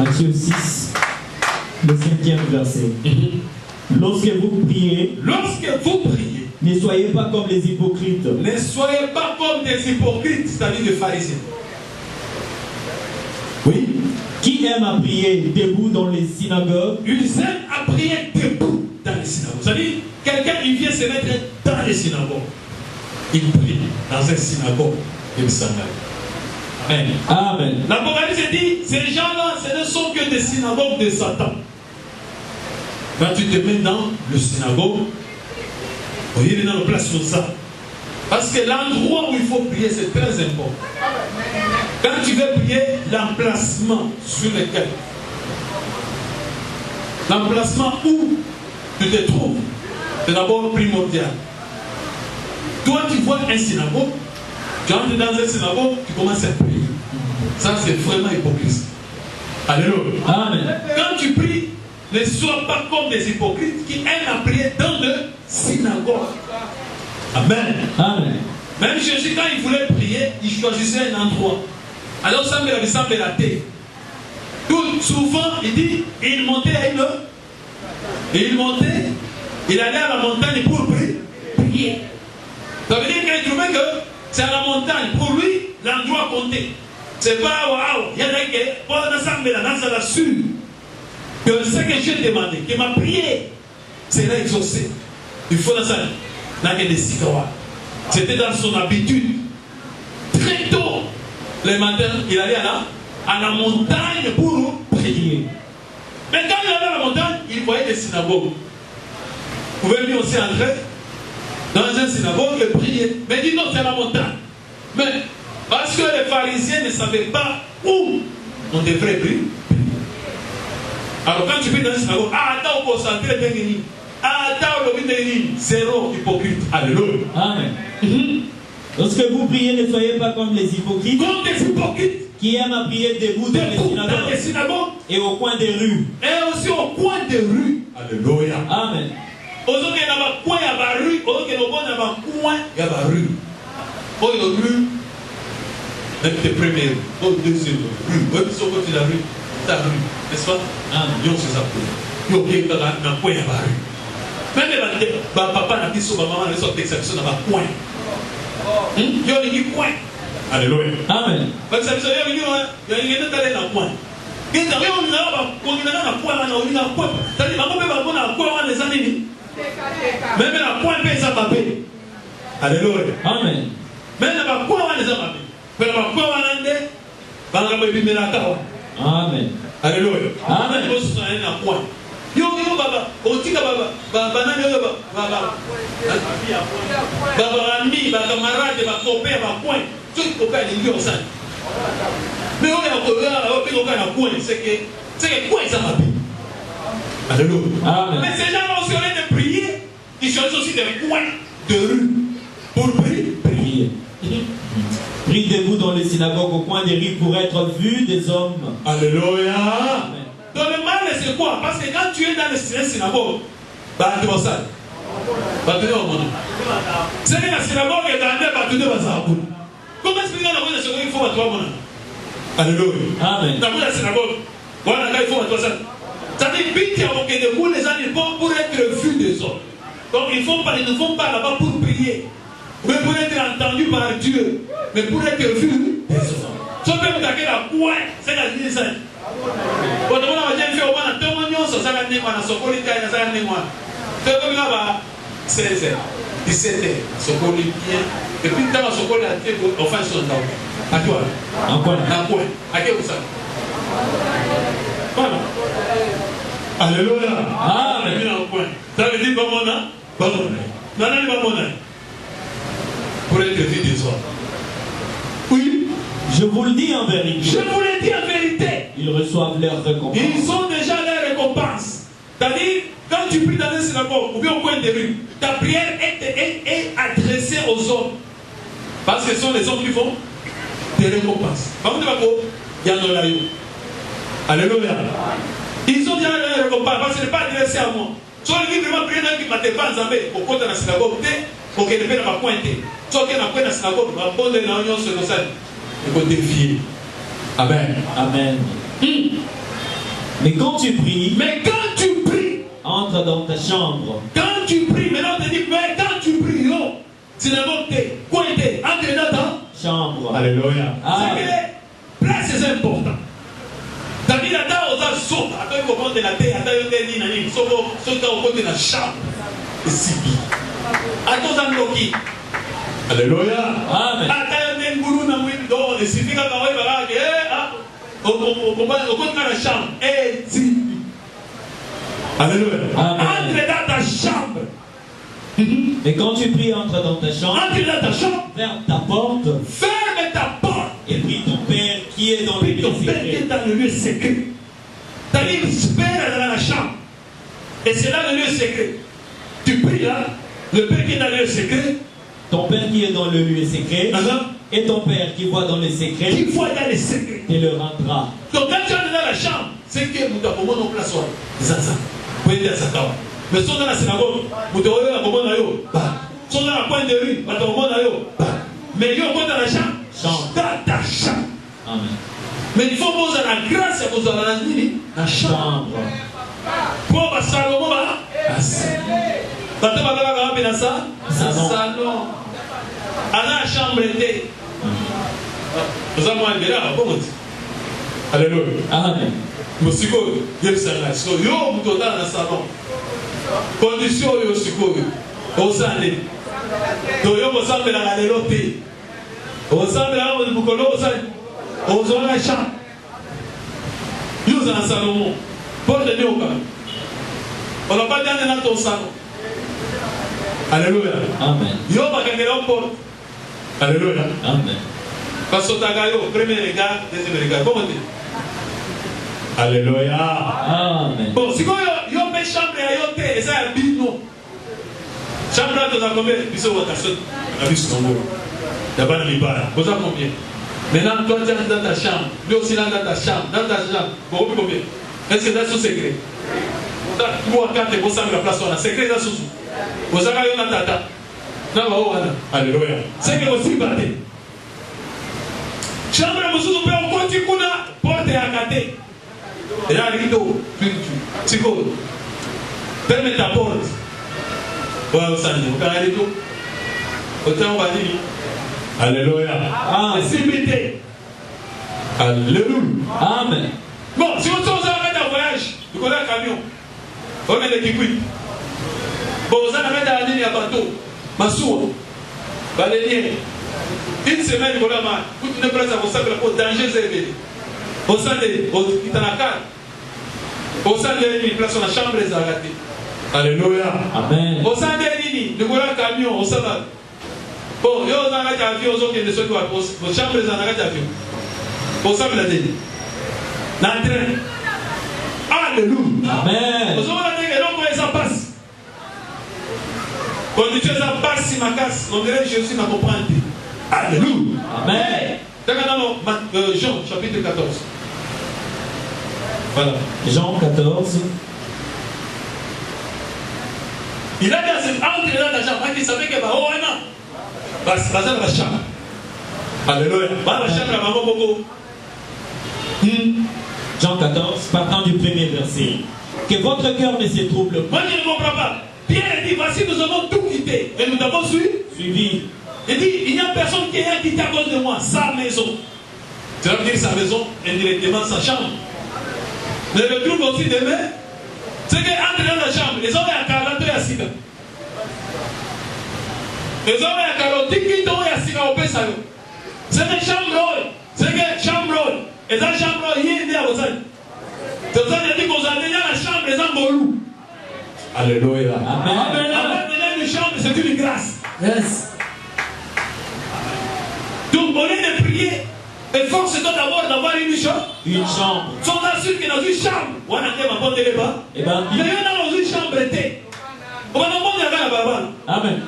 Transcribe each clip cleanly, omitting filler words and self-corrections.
Matthieu 6, le 5e verset. Lorsque vous priez, ne soyez pas comme les hypocrites. Ne soyez pas comme des hypocrites, c'est-à-dire des pharisiens. Oui. Qui aiment à prier debout dans les synagogues. Ils aiment à prier debout dans les synagogues. C'est-à-dire, quelqu'un il vient se mettre dans les synagogues. Il prie dans une synagogue. Il s'en va. Amen. Amen. L'Apocalypse dit, ces gens-là, ce ne sont que des synagogues de Satan. Quand tu te mets dans le synagogue, il est dans la place sur ça. Parce que l'endroit où il faut prier, c'est très important. Quand tu veux prier, l'emplacement sur lequel, l'emplacement où tu te trouves, c'est d'abord primordial. Toi, tu vois un synagogue, tu entres dans un synagogue, tu commences à prier. Ça, c'est vraiment hypocrite. Alléluia. Amen. Quand tu pries, ne sois pas comme des hypocrites qui aiment à prier dans le synagogue. Amen. Amen. Même Jésus, quand il voulait prier, il choisissait un endroit. Alors, ça me semble la tête. Tout souvent, il dit, il montait à une. Il montait, il allait à la montagne pour prier. Ça veut dire qu'il trouvait que c'est à la montagne. Pour lui, l'endroit comptait. C'est pas waouh, il y en a qui, pour la sûr que ce que j'ai demandé, que ma prière sera exaucée. Il faut dans ça. C'était dans son habitude. Très tôt, le matin, il allait à la montagne pour prier. Mais quand il allait à la montagne, il voyait des synagogues. Vous pouvez lui aussi entrer dans une synagogue et prier. Mais il dit non, c'est à la montagne. Mais parce que les pharisiens ne savaient pas où on devrait prier. Alors quand tu pries dans une synagogue, attends au concentré d'un ennemi. Attends le but zéro hypocrite. Alléluia. Amen. Lorsque vous priez, ne soyez pas comme les hypocrites. Comme des hypocrites. Qui aiment à prier debout dans les synagogues. Et au coin des rues. Et aussi au coin des rues. Alléluia. Amen. Aujourd'hui, il y a un coin, il y a une rue. Aujourd'hui, il y a un coin, il y a une rue. Aujourd'hui, il y a une rue. Même tes premières, deuxième rue. Même si on continue la rue, ta rue, n'est-ce pas? Amen. Yo, c'est ça. Yo, il y a un coin, il y a une rue. Même les papa n'a pas dit maman, ils sont exception dans un coin. Il y a un coin. Alléluia. Amen. Parce que ça veut dire qu'il y a un coin. Il y a un coin. C'est-à-dire que même la coin peut s'appeler. Alléluia. Amen. Même la coin va les appeler. Mais la coin va l'aider. Amen. Alléluia. Amen. Yo baba, otika baba nani yo baba ami, baba camarade, baba copain, baba coin, tout copain ni yo ça. Mais on est au coin, c'est que coin ça m'a dit. Alléluia. Amen. Mais ces gens ont essayé de prier, ils choisissent aussi des coins de rue pour prier. Prie debout dans les synagogues au coin des rues pour être vu des hommes. Alléluia. Amen. Donc le mal c'est quoi? Parce que quand tu es dans les synagogues, tu vas ça. C'est que la synagogue est dans les comment expliquer dans la synagogue il faut à toi? Alléluia. Amen. Dans la synagogue, voilà, il faut à toi ça. Ça dit vite que de vous les gens pour être vus des hommes. Donc ils ne vont pas là-bas pour prier, mais pour être entendus par Dieu, mais pour être vus des hommes. Si on peut vous taquer la coin, c'est la vie sainte. Quand on a bien fait au moins un témoignage, ça va venir à Sokoli, ça va venir à Sokoli, là-bas, 16h, 17h, Sokoli bien. Et puis, quand Sokoli a été offert son temps, à toi, en quoi? À qui vous ça? Voilà. Alléluia. Amen. Ça veut dire comment on a? Pour être vu des hommes. Oui. Je vous le dis en vérité. Je vous le dis en vérité. Ils reçoivent leur récompense. Ils ont déjà leur récompense. C'est-à-dire, quand tu pries dans un synagogue ou bien au coin des rues, ta prière est adressée aux hommes. Parce que ce sont les hommes qui font des récompenses. Alléluia. Ils ont déjà leur récompense parce que ce n'est pas adressé à moi. Soit le livre vraiment prier dans qui m'a défendu en bas, au côté de la synagogue, pour qu'il ne vienne pas pointer. Soit qu'il y a un la synagogue, il va prendre une union sur le sol. Il faut défier. Amen. Amen. Mais quand tu pries, entre dans ta chambre. Quand tu pries, maintenant on te dit, mais quand tu pries, tu n'invoques quoi était entre dans ta chambre. Alléluia. C'est que place c'est important. C'est-à-dire, attends, on a sauté, attends, il faut prendre la terre, attends, il faut dire, il faut sauter au côté de la chambre. Et si bien. Attends, on a loki. Alléluia. Amen. Attends, il y a un gourou dans le dos, il suffit qu'à voir, on compte dans la chambre. Et si. Alléluia. Entre dans ta chambre. Et quand tu pries, entre dans ta chambre. Entre dans ta chambre. Ferme ta porte. Ferme ta porte. Et prie ton Père qui est dans le lieu secret. Ton Père qui est dans le lieu secret. C'est-à-dire, Père est dans la chambre. Et c'est là le lieu secret. Tu pries là. Le Père qui est dans le lieu secret. Ton Père qui est dans le lieu secret. Et ton Père qui voit dans le secret. Qui voit dans le secret. Et le rendra. Donc quand tu es dans la chambre, c'est que nous avons mon place. C'est ça. Vous pouvez dire ça. Mais si on est dans la synagogue, vous devez avoir un moment dans yo. Si on est dans la pointe de rue, vous devez avoir un moment dans yo. Mais yo, quand dans la chambre, dans ta chambre. Amen. Mais il faut poser la grâce à vos amis, la chambre. Pour que Salomon va. Salon. À la chambre était. Nous avons un là, comment dire? Alléluia. Amen. Musiko, yem sanga. So yo mutoda na salon. Condition yo siko yo. Osane. Do yo mosambe na galelo te. Osambe na mo bukolo osane. Ozona chambre. Yo za Salomon. Porte de Nyoka. On n'a pas dit dans ton salon. Alléluia. Amen. Yo bakangela porte. Alléluia. Amen. Parce que tagayo, premier regard, deuxième regard. Comment dire? Alléluia. Amen. Bon, si vous avez chambre à yote, et ça a bino. Chambre à ton combien? Bisous, votre personne. La vie, c'est ton mot. D'abord, la libara. Vous avez combien? Maintenant, toi, tu es dans ta chambre. Lui aussi, dans ta chambre. Dans ta chambre. Vous avez combien? Est-ce que c'est sous secret? Vous avez 4 vous avez la place. On a secret dans sous. Vous avez un tata. Non, alléluia. C'est que vous battez. Chambre à vous peut encore dire qu'on a porté à côté. Et là, rideau, tu permets ta porte. Voilà, vous savez, vous avez un rideau. Autant on va dire. Alléluia. Amen. Alléluia. Amen. Bon, si vous avez un voyage, vous connaissez un camion. On est l'équipe. Bon, vous avez un ligne à bateau. Massoua. Balénier. Une semaine, vous avez une place à vos sacs pour danger, c'est élevé. Au sein de Itanaka, au sein de une place dans la chambre des arrêtés. Alléluia. Amen. Au sein de l'île, nous avons un camion, au sein de. Bon, il y a un avion, aux autres qui sont vos chambres des arrêtés d'avion. Au sein de la l'île. L'entraîne. Alléluia. Amen. Nous avons un avion, comment ça passe. Quand tu es en bas, si ma casse, on dirait que Jésus m'a compris. Alléluia. Amen. Jean, chapitre 14. Voilà. Jean 14. Il a dit à entre dans la chambre, il savait que oh non. Parce que la chambre. Alléluia. La chambre, maman Bobo. Jean 14, partant du premier verset. Que votre cœur ne se trouble pas. Moi je ne comprends pas. Pierre dit, voici nous avons tout quitté. Et nous avons suivi. Il dit, il n'y a personne qui a quitté à cause de moi, sa maison. Tu vas me dire sa maison, indirectement sa chambre. Mais le truc aussi demain, c'est qu'entre dans la chambre, les hommes à Carlotte et à Sida. Les hommes à Carlotte, qui t'ont à Sida au Pessayo. C'est que chambre, c'est que chambre, et la chambre, il y a à Bozan. C'est ça que dit qu'on a déjà la chambre, les hommes bolou. Alléluia. Amen. Avant de une chambre, c'est une grâce. Yes. Donc, au lieu de prier, efforce-toi d'abord d'avoir une chambre. Une chambre. Si on assure que dans une chambre, on a un bon débat. Eh bien, il y a dans une chambre. On va demander à la barbe. Amen.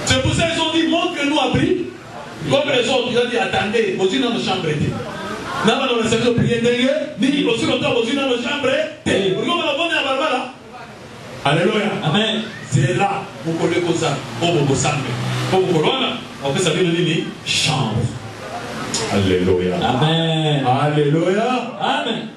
C'est pour ça qu'ils ont dit, montre-nous à prier. Comme les autres, ils ont dit, attendez, vous êtes dans nos chambres. Nous avons le service de prier, ni aussi longtemps, vous êtes dans nos chambres. Vous va demander à la barbe. Alléluia. Amen. C'est là où vous connaissez ça. Pour vous sample. Pour vous connaître, on peut s'appeler le chambre. Alléluia. Amen. Alléluia. Amen.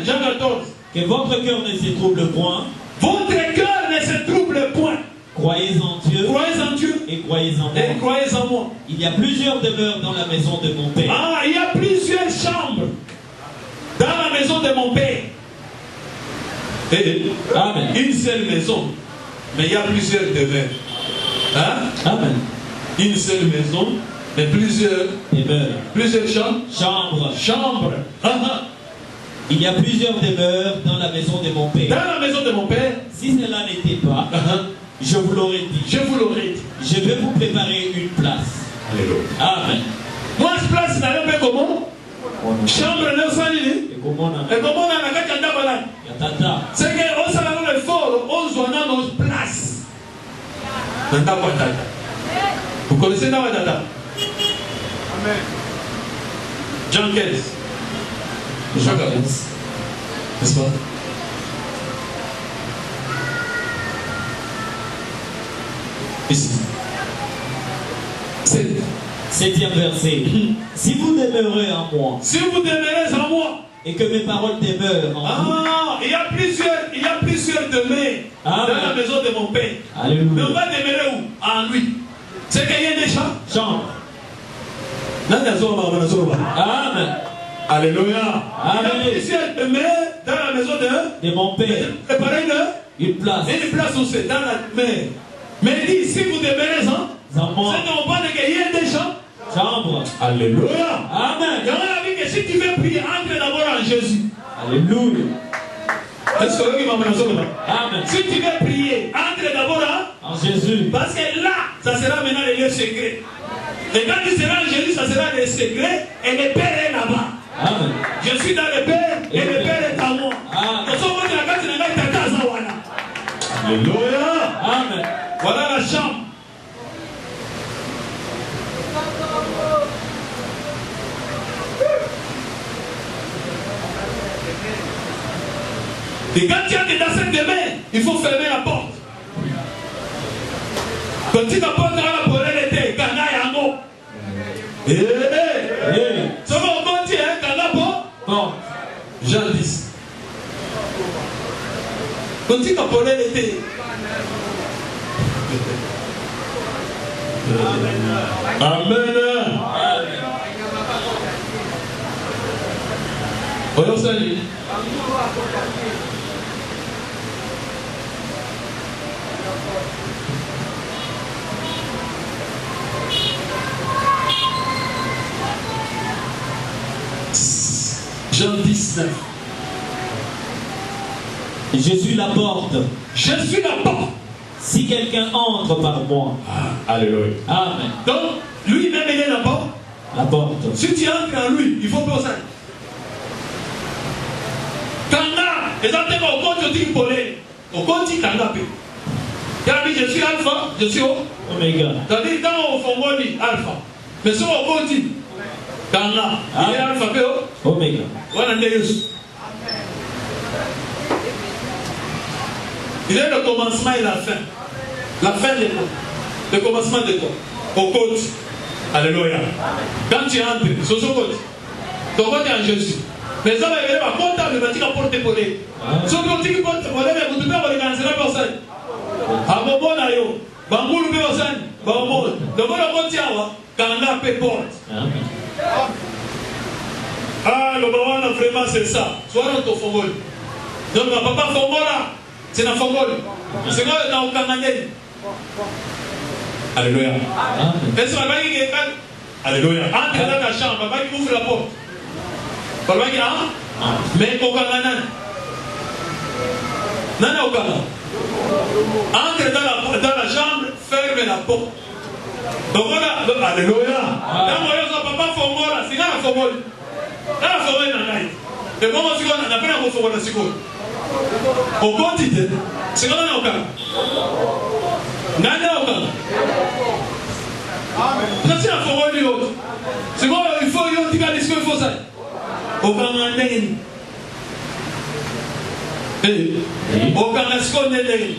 Jean 14. Que votre cœur ne se trouble point. Votre cœur ne se trouble point. Croyez en Dieu. Croyez en Dieu. Et croyez en moi. Et croyez en moi. Il y a plusieurs demeures dans la maison de mon Père. Ah, il y a plusieurs chambres dans la maison de mon Père. Amen. Une seule maison, mais il y a plusieurs demeures. Hein? Amen. Une seule maison, mais plusieurs demeures. Plusieurs chambres. Chambres. Chambres. Il y a plusieurs demeures dans la maison de mon Père. Dans la maison de mon Père. Si cela n'était pas, je vous l'aurais dit. Je vous l'aurais dit. Je vais vous préparer une place. Alléluia. Amen. Moi, je place dans le comment? Chambre ne s'allie. Et comment on a la carte d'abord? C'est qu'on s'en a le fort, on se voit dans nos places. Vous connaissez Nawadada? Amen. Jean 15. Jean 15. N'est-ce pas? Ici. 7e verset. Si vous demeurez en moi. Si vous demeurez en moi. Et que mes paroles demeurent en vous. Il y a plusieurs demeures dans la maison de mon Père. Alléluia. Mais on va demeurer où? En lui. C'est qu'il y a des chambres. Amen. Alléluia. Amen. Il y a plusieurs demeures dans la maison de mon Père. Préparez une place. Une place où c'est dans la mer. Mais dit, si vous demeurez en moi, c'est qu'on parle qu'il y a des chambres. Alléluia. Amen. Il y en a dit que si tu veux prier, entre d'abord en Jésus. Alléluia. Est-ce que vous m'avez Amen. Si tu veux prier, entre d'abord en Jésus. Parce que là, ça sera maintenant le lieu secret. Et quand tu seras en Jésus, ça sera le secret et le Père est là-bas. Amen. Je suis dans le Père et le Père est en moi. Alléluia. Amen. Voilà la chambre. Et quand tu es dans cette demeure, il faut fermer la porte. Quand tu n'apportes la porte, elle était Kana Yango. Ça va au compte, Kana Po. Jean 10. Quand tu n'apportes elle était. Amen. Voyons ça. Jean 19. Je suis la porte. Je suis la porte. Si quelqu'un entre par moi. Alléluia. Amen. Donc, lui-même, il est la porte. La porte. Si tu entres en lui, il faut pas ça. Kanga, exactement au compte du polé. Au compte du Kanga. Je suis alpha, je suis oméga. C'est-à-dire, quand on fait alpha. Mais si on compte Kanga, il est alpha, oméga. Voilà, il est le commencement et la fin. La fin de quoi? Le commencement de quoi? Au côté. Alléluia. Quand tu entres, c'est au côté. Ton côté en Jésus. Mais ça va être un comptable, mais tu vas porter pour les. Si tu portes pour les, vous devez organiser la personne. À mon bon ayo, Bangoulou personne, Bambo. Le bon amour, Kanga peut porte. Ah, le bawana vraiment c'est ça. Soit dans ton fongol. Donc, papa fongola, c'est dans fongol. C'est quoi dans le Kanganais? Alléluia. Est-ce que papa qui est Alléluia. Entre dans la chambre, papa qui ouvre la porte. Papa qui a mais au Kanganan. Nana au Kanganan. Entre dans la chambre, ferme la porte. Donc voilà, alléluia. Dans mon papa fongola, c'est dans la fongol. La forêt n'a pas. Et comment est-ce qu'on a appris à vous faire la seconde? Au quantité, c'est qu'on a au cas. N'a au cas. Quand c'est la forêt du autre, c'est quoi il faut y dire ce qu'il faut ça. Au cas on a n'est. Au cas est-ce qu'on est n'est.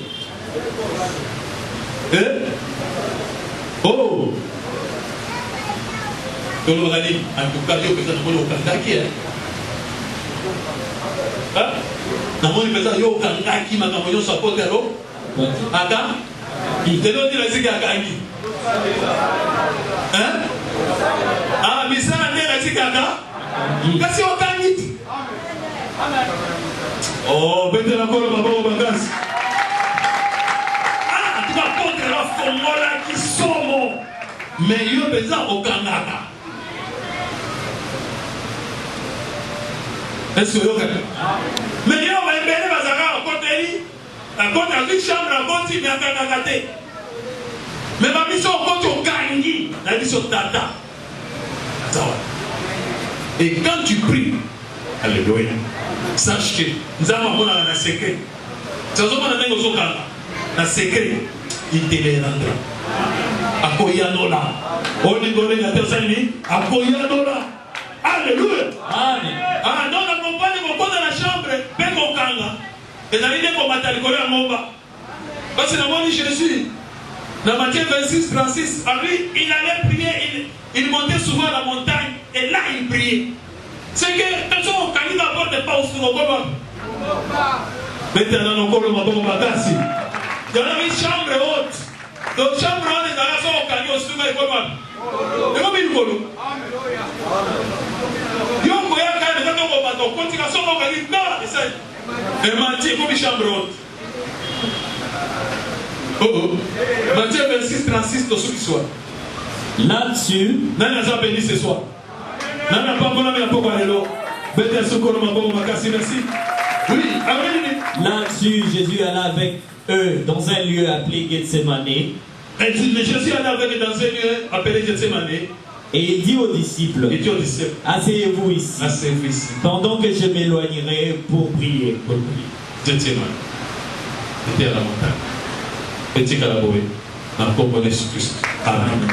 Oh. on a dit, en tout cas, il y a personne qui a dit, namoni pesa yo kangaki makambo nyonso apote alo aka telo ndila sika akangi misala ndela sika aka kasi okangi betela kolo maboko bakasi tukapote la fongola kisomo mais yo pesa okangaka. Est-ce que vous avez mais il y a un bébé qui va à côté de la chambre, à côté de la mais ma mission au côté au Gangi, la mission Tata. Et quand tu pries, alléluia, sache que nous avons un secret. C'est ce qu'on a dit aux autres. Un secret, il te les rendra. Akoyanola. On est donné la personne, Akoyanola. Alléluia. Amen. Donc accompagne mon dans la chambre, paix mon kanga. Et dans l'idée qu'on m'a talcolé à mon bas. Parce que dans mon Jésus, dans Matthieu 26, 36, à lui, il allait prier, il montait souvent à la montagne, et là il priait. C'est que, quand il n'apporte pas au Sourokoba, maintenant, on colle ma bombe à Gassi. Il y a une chambre haute. Donc, chambre haute, il y a un Sourokoba. Et comment il colle? Et Matthieu, comme chambre haute. Matthieu 26, 36, de ceux qui soient. Là-dessus, Nana béni ce soir. Nana pas bon ami à Poko Alelo. Bête ce qu'on m'a bon merci. Oui, là-dessus, Jésus alla avec eux dans un lieu appelé Gethsemane. Et Jésus alla avec eux dans un lieu appelé Gethsemane. Et il dit aux disciples, asseyez-vous ici, pendant que je m'éloignerai pour prier. Gethsemane. C'était à la montagne. Petit Calaboué. Dans le corps de Jésus-Christ. Amen.